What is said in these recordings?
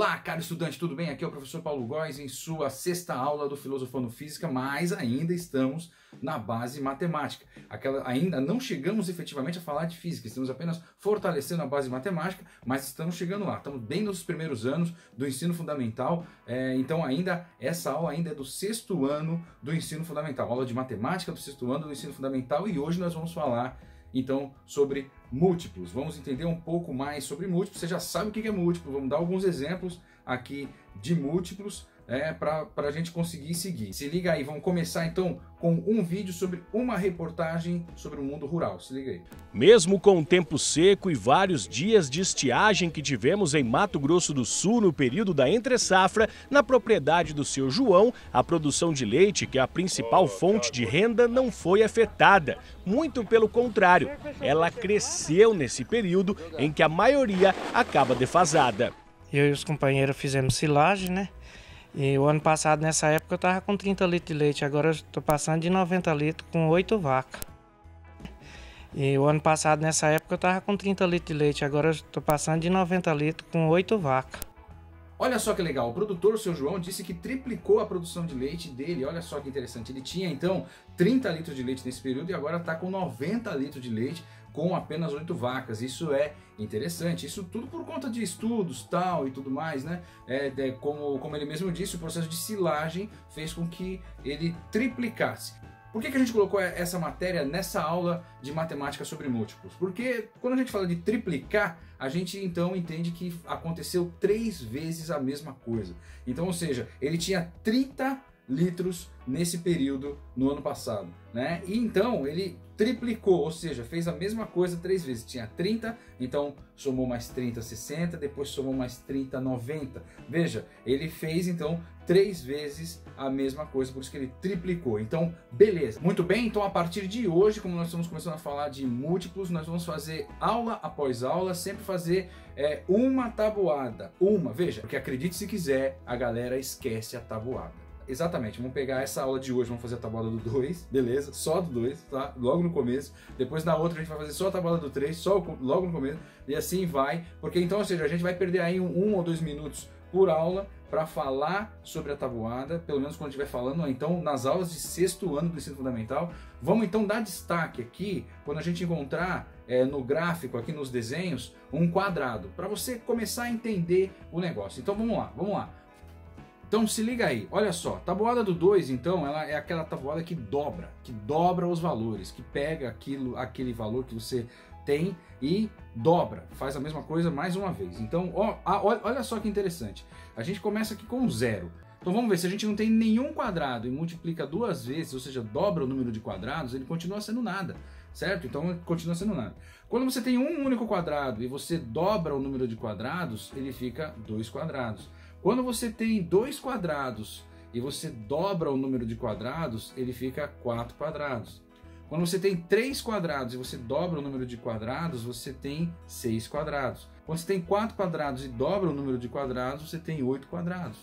Olá, caro estudante, tudo bem? Aqui é o professor Paulo Góes em sua sexta aula do Filosofando Física, mas ainda estamos na base matemática. Ainda não chegamos efetivamente a falar de física, estamos apenas fortalecendo a base matemática, mas estamos chegando lá. Estamos bem nos primeiros anos do ensino fundamental, então essa aula ainda é do sexto ano do ensino fundamental, aula de matemática do sexto ano do ensino fundamental, e hoje nós vamos falar então sobre múltiplos. Vamos entender um pouco mais sobre múltiplos. Você já sabe o que é múltiplo, vamos dar alguns exemplos aqui de múltiplos para a gente conseguir seguir. Se liga aí, vamos começar então com um vídeo sobre uma reportagem sobre o mundo rural. Se liga aí. Mesmo com o tempo seco e vários dias de estiagem que tivemos em Mato Grosso do Sul no período da entre-safra, na propriedade do seu João, a produção de leite, que é a principal fonte de renda, não foi afetada. Muito pelo contrário, ela cresceu nesse período em que a maioria acaba defasada. Eu e os companheiros fizemos silagem, né? E o ano passado, nessa época, eu estava com 30 litros de leite, agora eu estou passando de 90 litros com 8 vacas. E o ano passado, nessa época, eu estava com 30 litros de leite, agora eu estou passando de 90 litros com 8 vacas. Olha só que legal, o produtor, o seu João, disse que triplicou a produção de leite dele. Olha só que interessante, ele tinha então 30 litros de leite nesse período e agora está com 90 litros de leite com apenas 8 vacas. Isso é interessante, isso tudo por conta de estudos tal e tudo mais, né? Como ele mesmo disse, o processo de silagem fez com que ele triplicasse. Por que a gente colocou essa matéria nessa aula de matemática sobre múltiplos? Porque quando a gente fala de triplicar, a gente então entende que aconteceu 3 vezes a mesma coisa. Então, ou seja, ele tinha 30 litros nesse período no ano passado, né? E então ele triplicou, ou seja, fez a mesma coisa 3 vezes. Tinha 30, então somou mais 30, 60, depois somou mais 30, 90. Veja, ele fez então 3 vezes a mesma coisa, por isso que ele triplicou. Então, beleza. Muito bem, então a partir de hoje, como nós estamos começando a falar de múltiplos, nós vamos fazer aula após aula, sempre fazer uma tabuada. Veja, porque acredite se quiser, a galera esquece a tabuada. Exatamente, vamos pegar essa aula de hoje, vamos fazer a tabuada do 2, beleza? Só do 2, tá? Logo no começo. Depois na outra a gente vai fazer só a tabuada do 3, logo no começo. E assim vai, porque então, ou seja, a gente vai perder aí 1 ou 2 minutos por aula para falar sobre a tabuada, pelo menos quando estiver falando, então, nas aulas de sexto ano do ensino fundamental. Vamos então dar destaque aqui, quando a gente encontrar no gráfico, aqui nos desenhos, um quadrado, para você começar a entender o negócio. Então vamos lá. Então se liga aí, olha só, tabuada do 2, então, ela é aquela tabuada que dobra os valores, que pega aquele valor que você tem e dobra, faz a mesma coisa mais uma vez. Então, olha só que interessante, a gente começa aqui com 0. Então vamos ver, se a gente não tem nenhum quadrado e multiplica 2 vezes, ou seja, dobra o número de quadrados, ele continua sendo nada, certo? Então continua sendo nada. Quando você tem um único quadrado e você dobra o número de quadrados, ele fica 2 quadrados. Quando você tem 2 quadrados e você dobra o número de quadrados, ele fica 4 quadrados. Quando você tem 3 quadrados e você dobra o número de quadrados, você tem 6 quadrados. Quando você tem 4 quadrados e dobra o número de quadrados, você tem 8 quadrados.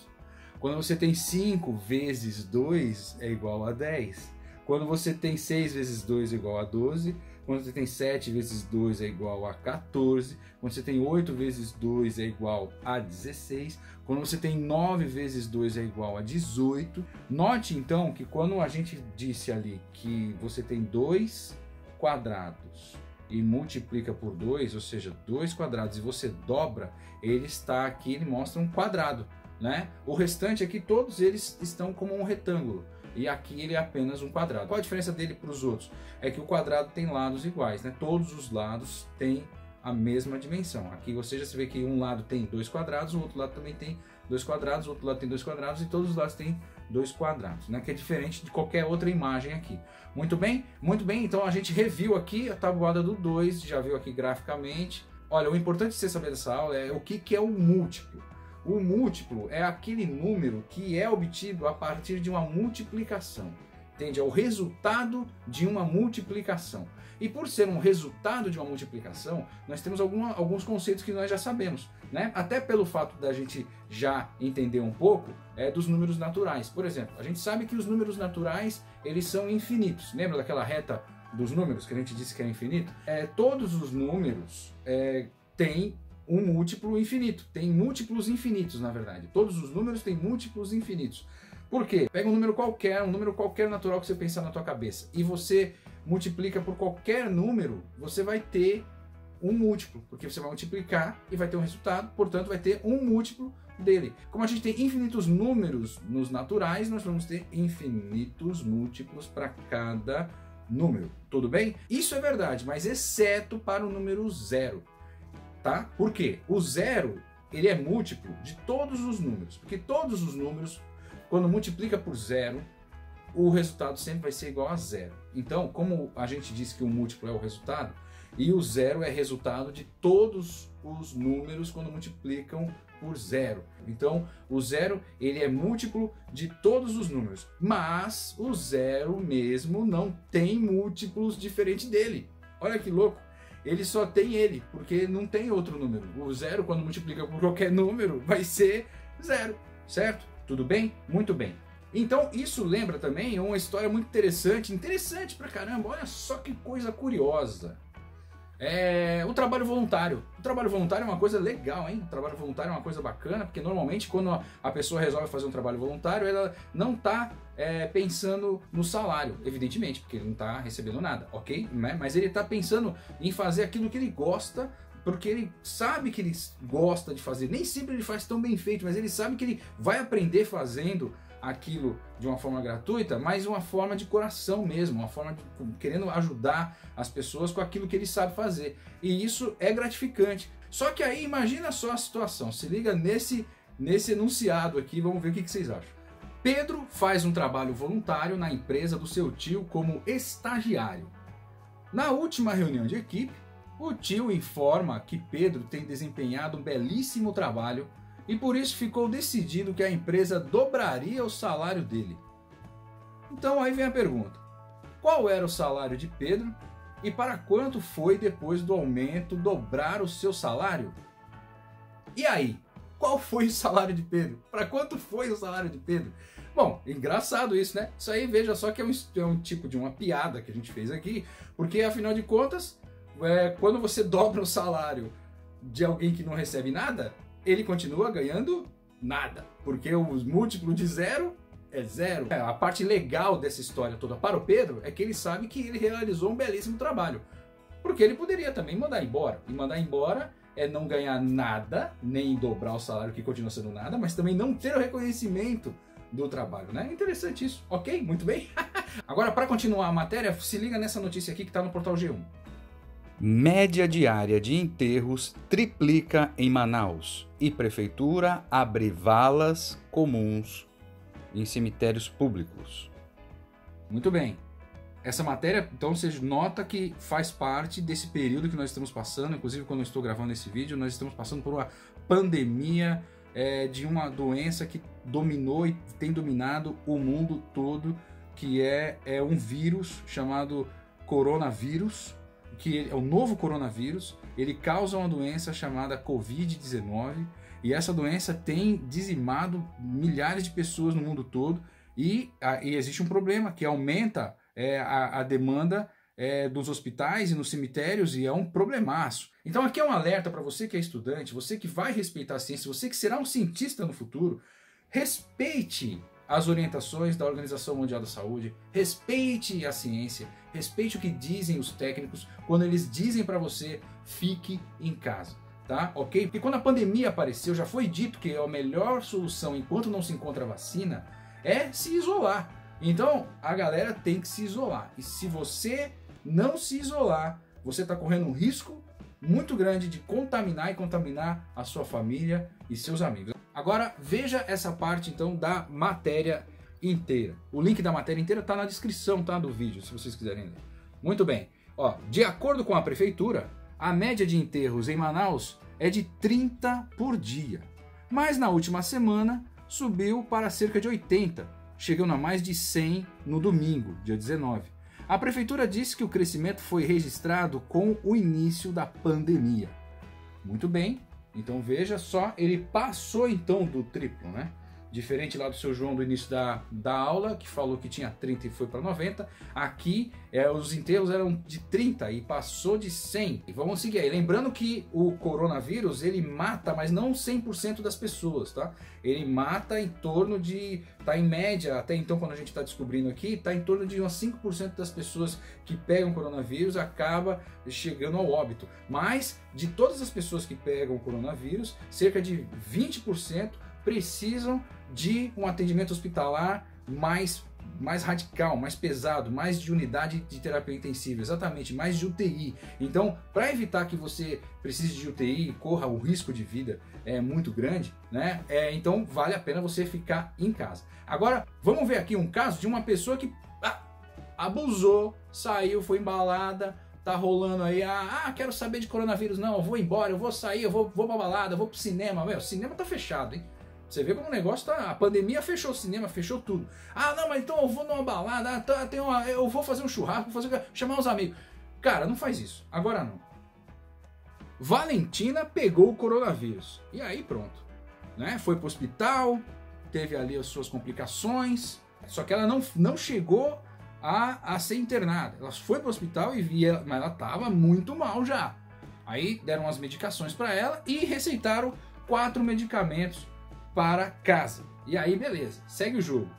Quando você tem 5 vezes 2 é igual a 10. Quando você tem 6 vezes 2 é igual a 12. Quando você tem 7 vezes 2 é igual a 14. Quando você tem 8 vezes 2 é igual a 16. Quando você tem 9 vezes 2 é igual a 18. Note então que quando a gente disse ali que você tem 2 quadrados e multiplica por 2, ou seja, 2 quadrados, e você dobra, ele está aqui, ele mostra um quadrado, né? O restante aqui, todos eles estão como um retângulo. E aqui ele é apenas um quadrado. Qual a diferença dele para os outros? É que o quadrado tem lados iguais, né? Todos os lados têm a mesma dimensão. Aqui você já vê que um lado tem 2 quadrados, o outro lado também tem 2 quadrados, o outro lado tem 2 quadrados e todos os lados têm 2 quadrados, né? Que é diferente de qualquer outra imagem aqui. Muito bem? Muito bem, então a gente reviu aqui a tabuada do 2, já viu aqui graficamente. Olha, o importante de você saber dessa aula é o que é o múltiplo. O múltiplo é aquele número que é obtido a partir de uma multiplicação. Entende? É o resultado de uma multiplicação. E por ser um resultado de uma multiplicação, nós temos alguns conceitos que nós já sabemos, né? Até pelo fato da gente já entender um pouco dos números naturais. Por exemplo, a gente sabe que os números naturais, eles são infinitos. Lembra daquela reta dos números que a gente disse que é infinito? Todos os números têm um múltiplo infinito. Tem múltiplos infinitos, na verdade. Todos os números têm múltiplos infinitos. Por quê? Pega um número qualquer natural que você pensar na tua cabeça, e você multiplica por qualquer número, você vai ter um múltiplo, porque você vai multiplicar e vai ter um resultado, portanto vai ter um múltiplo dele. Como a gente tem infinitos números nos naturais, nós vamos ter infinitos múltiplos para cada número. Tudo bem? Isso é verdade, mas exceto para o número 0. Tá? Por quê? O 0, ele é múltiplo de todos os números, porque todos os números, quando multiplica por 0, o resultado sempre vai ser igual a 0. Então, como a gente disse que o múltiplo é o resultado, e o 0 é resultado de todos os números quando multiplicam por 0. Então, o 0, ele é múltiplo de todos os números, mas o 0 mesmo não tem múltiplos diferentes dele. Olha que louco! Ele só tem ele, porque não tem outro número. O 0, quando multiplica por qualquer número, vai ser 0, certo? Tudo bem? Muito bem. Então, isso lembra também uma história muito interessante pra caramba. Olha só que coisa curiosa. O trabalho voluntário. O trabalho voluntário é uma coisa legal, hein? O trabalho voluntário é uma coisa bacana, porque normalmente quando a pessoa resolve fazer um trabalho voluntário, ela não está pensando no salário, evidentemente, porque ele não está recebendo nada, ok? Mas ele está pensando em fazer aquilo que ele gosta, porque ele sabe que ele gosta de fazer. Nem sempre ele faz tão bem feito, mas ele sabe que ele vai aprender fazendo aquilo de uma forma gratuita, mas uma forma de coração mesmo, uma forma de querendo ajudar as pessoas com aquilo que ele sabe fazer. E isso é gratificante. Só que aí imagina só a situação, se liga nesse enunciado aqui, vamos ver o que vocês acham. Pedro faz um trabalho voluntário na empresa do seu tio como estagiário. Na última reunião de equipe, o tio informa que Pedro tem desempenhado um belíssimo trabalho e por isso ficou decidido que a empresa dobraria o salário dele. Então aí vem a pergunta: qual era o salário de Pedro e para quanto foi depois do aumento dobrar o seu salário? E aí, qual foi o salário de Pedro? Para quanto foi o salário de Pedro? Bom, engraçado isso, né? Isso aí, veja só que é um tipo de uma piada que a gente fez aqui, porque afinal de contas, quando você dobra o salário de alguém que não recebe nada, ele continua ganhando nada, porque o múltiplo de 0 é 0. A parte legal dessa história toda para o Pedro é que ele sabe que ele realizou um belíssimo trabalho, porque ele poderia também mandar embora, e mandar embora é não ganhar nada, nem dobrar o salário, que continua sendo nada, mas também não ter o reconhecimento do trabalho, né? Interessante isso, ok? Muito bem. Agora, para continuar a matéria, se liga nessa notícia aqui que está no portal G1. Média diária de enterros triplica em Manaus e prefeitura abre valas comuns em cemitérios públicos. Muito bem. Essa matéria, então, você nota que faz parte desse período que nós estamos passando. Inclusive, quando eu estou gravando esse vídeo, nós estamos passando por uma pandemia de uma doença que dominou e tem dominado o mundo todo, que é um vírus chamado coronavírus, que é o novo coronavírus. Ele causa uma doença chamada Covid-19 e essa doença tem dizimado milhares de pessoas no mundo todo e existe um problema que aumenta a demanda dos hospitais e nos cemitérios, e é um problemaço. Então aqui é um alerta para você que é estudante, você que vai respeitar a ciência, você que será um cientista no futuro. Respeite as orientações da Organização Mundial da Saúde, respeite a ciência, respeite o que dizem os técnicos quando eles dizem para você fique em casa, tá? Ok? Porque quando a pandemia apareceu, já foi dito que a melhor solução enquanto não se encontra vacina é se isolar. Então a galera tem que se isolar, e se você não se isolar, você está correndo um risco muito grande de contaminar a sua família e seus amigos. Agora veja essa parte então da matéria inteira. O link da matéria inteira está na descrição, tá, do vídeo, se vocês quiserem ler. Muito bem. Ó, de acordo com a prefeitura, a média de enterros em Manaus é de 30 por dia. Mas na última semana subiu para cerca de 80, chegando a mais de 100 no domingo, dia 19. A prefeitura disse que o crescimento foi registrado com o início da pandemia. Muito bem. Então veja só, ele passou então do triplo, né? Diferente lá do seu João do início da aula, que falou que tinha 30 e foi para 90. Aqui, os enterros eram de 30 e passou de 100. E vamos seguir aí. Lembrando que o coronavírus, ele mata, mas não 100% das pessoas, tá? Ele mata em torno de, tá em média, até então quando a gente está descobrindo aqui, tá em torno de umas 5% das pessoas que pegam coronavírus acaba chegando ao óbito. Mas, de todas as pessoas que pegam coronavírus, cerca de 20% precisam de um atendimento hospitalar mais radical, mais pesado, mais de unidade de terapia intensiva, exatamente, mais de UTI. Então, para evitar que você precise de UTI e corra o risco de vida muito grande, né? Então vale a pena você ficar em casa. Agora, vamos ver aqui um caso de uma pessoa que abusou, saiu, foi embalada, tá rolando aí, quero saber de coronavírus, não, eu vou embora, eu vou sair, eu vou pra balada, eu vou pro cinema. Meu, o cinema tá fechado, hein? Você vê como o negócio tá... A pandemia fechou o cinema, fechou tudo. Não, mas então eu vou numa balada, eu vou fazer um churrasco, chamar uns amigos. Cara, não faz isso. Agora não. Valentina pegou o coronavírus. E aí pronto. Né? Foi pro hospital, teve ali as suas complicações. Só que ela não chegou a ser internada. Ela foi pro hospital mas ela tava muito mal já. Aí deram as medicações para ela e receitaram 4 medicamentos para casa. E aí, beleza, segue o jogo.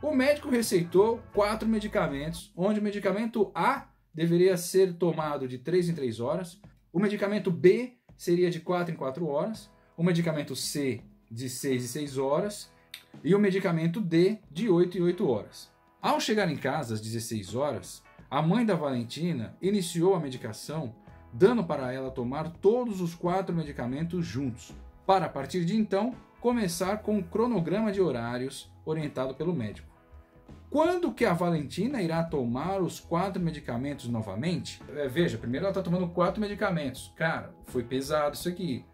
O médico receitou 4 medicamentos, onde o medicamento A deveria ser tomado de 3 em 3 horas, o medicamento B seria de 4 em 4 horas, o medicamento C de 6 em 6 horas e o medicamento D de 8 em 8 horas. Ao chegar em casa às 16 horas, a mãe da Valentina iniciou a medicação, dando para ela tomar todos os 4 medicamentos juntos, para a partir de então começar com um cronograma de horários orientado pelo médico. Quando que a Valentina irá tomar os 4 medicamentos novamente? Veja, primeiro ela está tomando 4 medicamentos. Cara, foi pesado isso aqui.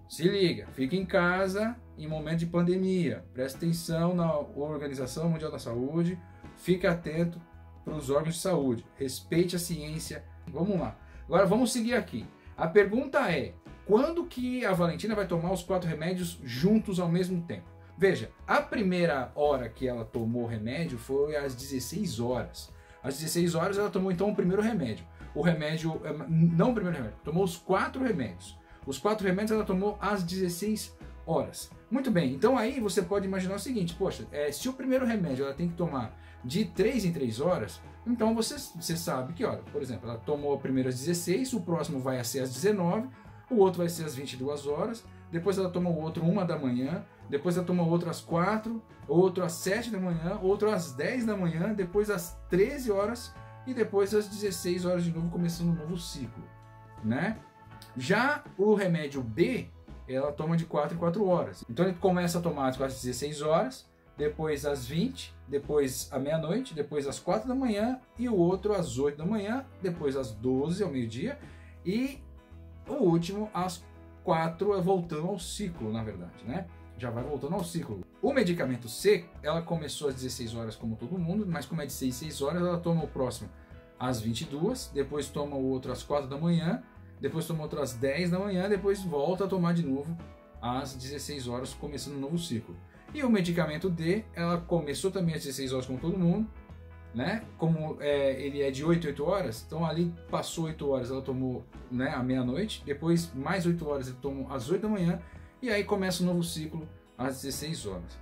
Se liga, fica em casa em momento de pandemia. Presta atenção na Organização Mundial da Saúde. Fique atento para os órgãos de saúde. Respeite a ciência. Vamos lá. Agora vamos seguir aqui. A pergunta é: quando que a Valentina vai tomar os 4 remédios juntos ao mesmo tempo? Veja, a primeira hora que ela tomou o remédio foi às 16 horas. Às 16 horas ela tomou então o primeiro remédio. Não o primeiro remédio, tomou os 4 remédios. Os 4 remédios ela tomou às 16 horas. Muito bem, então aí você pode imaginar o seguinte: poxa, se o primeiro remédio ela tem que tomar de 3 em 3 horas, então você sabe que, olha, por exemplo, ela tomou o primeiro às 16, o próximo vai ser às 19, o outro vai ser às 22 horas, depois ela toma o outro 1 da manhã, depois ela toma o outro às 4, outro às 7 da manhã, outro às 10 da manhã, depois às 13 horas e depois às 16 horas de novo, começando um novo ciclo, né? Já o remédio B, ela toma de 4 em 4 horas. Então ele começa a tomar às 16 horas, depois às 20, depois à meia-noite, depois às 4 da manhã e o outro às 8 da manhã, depois às 12 ao meio-dia e o último às 4, voltando ao ciclo, na verdade, né? Já vai voltando ao ciclo. O medicamento C, ela começou às 16 horas como todo mundo, mas como é de 6 horas, ela toma o próximo às 22, depois toma o outro às 4 da manhã, depois toma outro às 10 da manhã, depois volta a tomar de novo às 16 horas, começando um novo ciclo. E o medicamento D, ela começou também às 16 horas como todo mundo, né? Como ele é de 8 em 8 horas, então ali passou 8 horas, ela tomou, né, à meia-noite, depois mais 8 horas ele tomou às 8 da manhã, e aí começa um novo ciclo às 16 horas.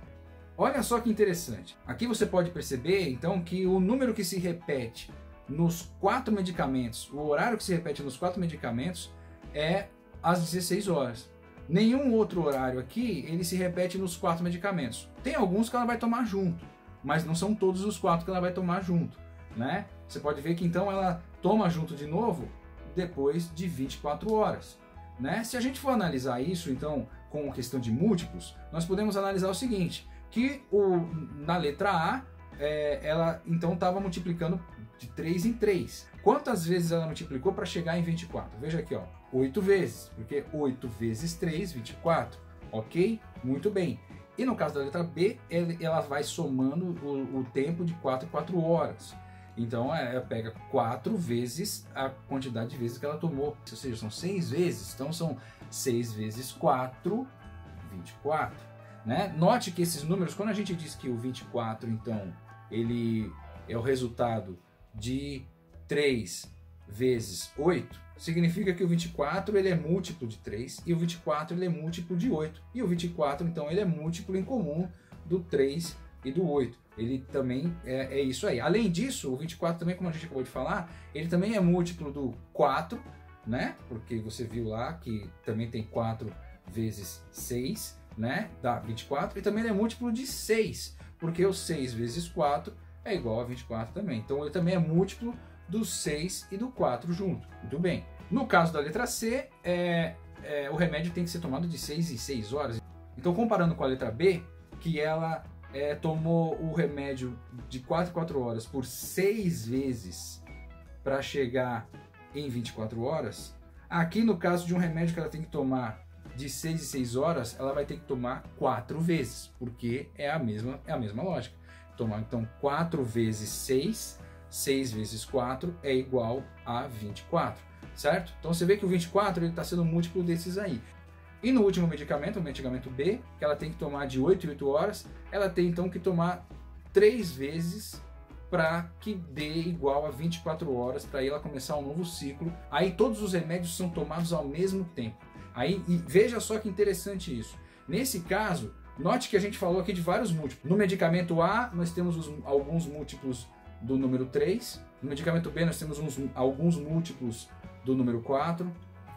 Olha só que interessante. Aqui você pode perceber, então, que o número que se repete nos 4 medicamentos, o horário que se repete nos 4 medicamentos é às 16 horas. Nenhum outro horário aqui, ele se repete nos 4 medicamentos. Tem alguns que ela vai tomar junto, mas não são todos os 4 que ela vai tomar junto, né? Você pode ver que então ela toma junto de novo depois de 24 horas, né? Se a gente for analisar isso, então, com questão de múltiplos, nós podemos analisar o seguinte, que na letra A, ela então estava multiplicando de 3 em 3. Quantas vezes ela multiplicou para chegar em 24? Veja aqui, ó, 8 vezes, porque 8 vezes 3, 24, ok? Muito bem. E no caso da letra B, ela vai somando o tempo de 4 em 4 horas. Então ela pega 4 vezes a quantidade de vezes que ela tomou. Ou seja, são 6 vezes. Então são 6 vezes 4, 24. né? Note que esses números, quando a gente diz que o 24, então, ele é o resultado de 3 vezes 8, significa que o 24 ele é múltiplo de 3 e o 24 ele é múltiplo de 8. E o 24, então, ele é múltiplo em comum do 3 e do 8. Ele também é isso aí. Além disso, o 24 também, como a gente acabou de falar, ele também é múltiplo do 4, né? Porque você viu lá que também tem 4 vezes 6, né? Dá 24. E também ele é múltiplo de 6, porque o 6 vezes 4 é igual a 24 também. Então ele também é múltiplo do 6 e do 4 junto. Muito bem. No caso da letra C, o remédio tem que ser tomado de 6 em 6 horas. Então, comparando com a letra B, que ela tomou o remédio de 4 em 4 horas por 6 vezes para chegar em 24 horas, aqui no caso de um remédio que ela tem que tomar de 6 em 6 horas, ela vai ter que tomar 4 vezes, porque é a mesma lógica. Tomar então 4 vezes 6, 6 vezes 4 é igual a 24, certo? Então você vê que o 24 está sendo múltiplo desses aí. E no último medicamento, o medicamento B, que ela tem que tomar de 8 em 8 horas, ela tem então que tomar 3 vezes para que dê igual a 24 horas, para ela começar um novo ciclo. Aí todos os remédios são tomados ao mesmo tempo. Aí, e veja só que interessante isso. Nesse caso, note que a gente falou aqui de vários múltiplos. No medicamento A, nós temos alguns múltiplos do número 3. No medicamento B, nós temos alguns múltiplos do número 4.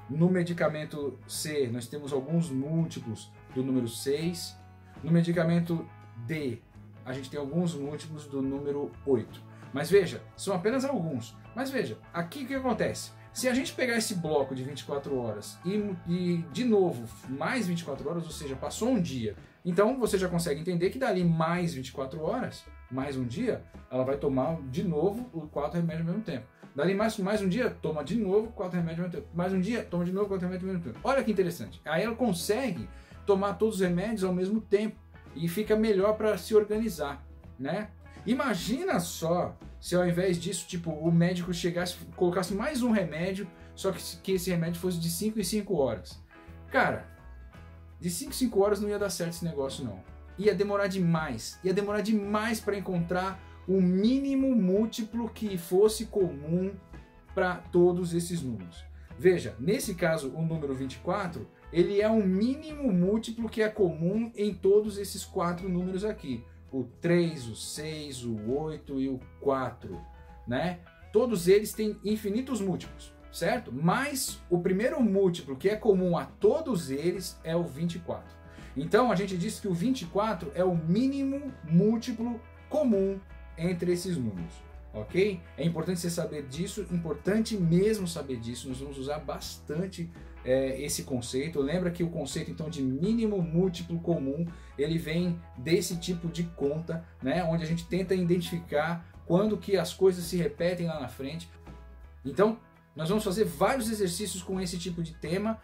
No medicamento C, nós temos alguns múltiplos do número 6. No medicamento D, a gente tem alguns múltiplos do número 8. Mas veja, são apenas alguns. Mas veja, aqui o que acontece? Se a gente pegar esse bloco de 24 horas e de novo mais 24 horas, ou seja, passou um dia, então você já consegue entender que dali mais 24 horas, mais um dia, ela vai tomar de novo os 4 remédios ao mesmo tempo. Dali mais um dia, toma de novo 4 remédios ao mesmo tempo. Mais um dia, toma de novo 4 remédios ao mesmo tempo. Olha que interessante. Aí ela consegue tomar todos os remédios ao mesmo tempo e fica melhor para se organizar, né? Imagina só se ao invés disso, tipo, o médico colocasse mais um remédio, só que esse remédio fosse de 5 em 5 horas. Cara, de 5 em 5 horas não ia dar certo esse negócio não. Ia demorar demais para encontrar o mínimo múltiplo que fosse comum para todos esses números. Veja, nesse caso, o número 24, ele é um mínimo múltiplo que é comum em todos esses 4 números aqui. O 3, o 6, o 8 e o 4, né? Todos eles têm infinitos múltiplos, certo? Mas o primeiro múltiplo que é comum a todos eles é o 24. Então a gente diz que o 24 é o mínimo múltiplo comum entre esses números, ok? É importante você saber disso, importante mesmo saber disso. Nós vamos usar bastante esse conceito. Lembra que o conceito então de mínimo múltiplo comum, ele vem desse tipo de conta, né? Onde a gente tenta identificar quando que as coisas se repetem lá na frente. Então, nós vamos fazer vários exercícios com esse tipo de tema.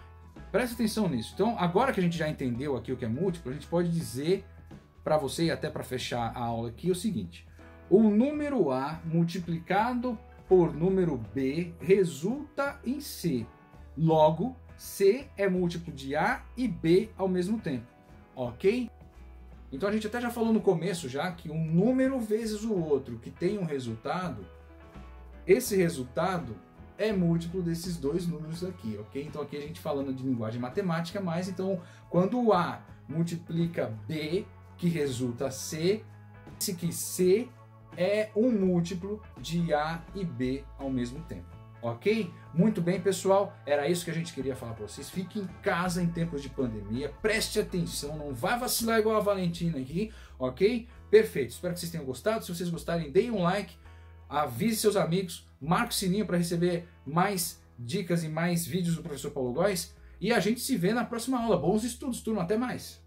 Presta atenção nisso. Então, agora que a gente já entendeu aqui o que é múltiplo, a gente pode dizer para você, e até para fechar a aula aqui, o seguinte: o número A multiplicado por número B resulta em C. Logo, C é múltiplo de A e B ao mesmo tempo, ok? Então a gente até já falou no começo já que um número vezes o outro que tem um resultado, esse resultado é múltiplo desses dois números aqui, ok? Então aqui a gente falando de linguagem matemática, mas então quando o A multiplica B, que resulta C, esse que C é um múltiplo de A e B ao mesmo tempo. Ok? Muito bem, pessoal. Era isso que a gente queria falar para vocês. Fique em casa em tempos de pandemia. Preste atenção. Não vai vacilar igual a Valentina aqui. Ok? Perfeito. Espero que vocês tenham gostado. Se vocês gostarem, deem um like. Avise seus amigos. Marque o sininho para receber mais dicas e mais vídeos do professor Paulo Góes. E a gente se vê na próxima aula. Bons estudos, turma. Até mais.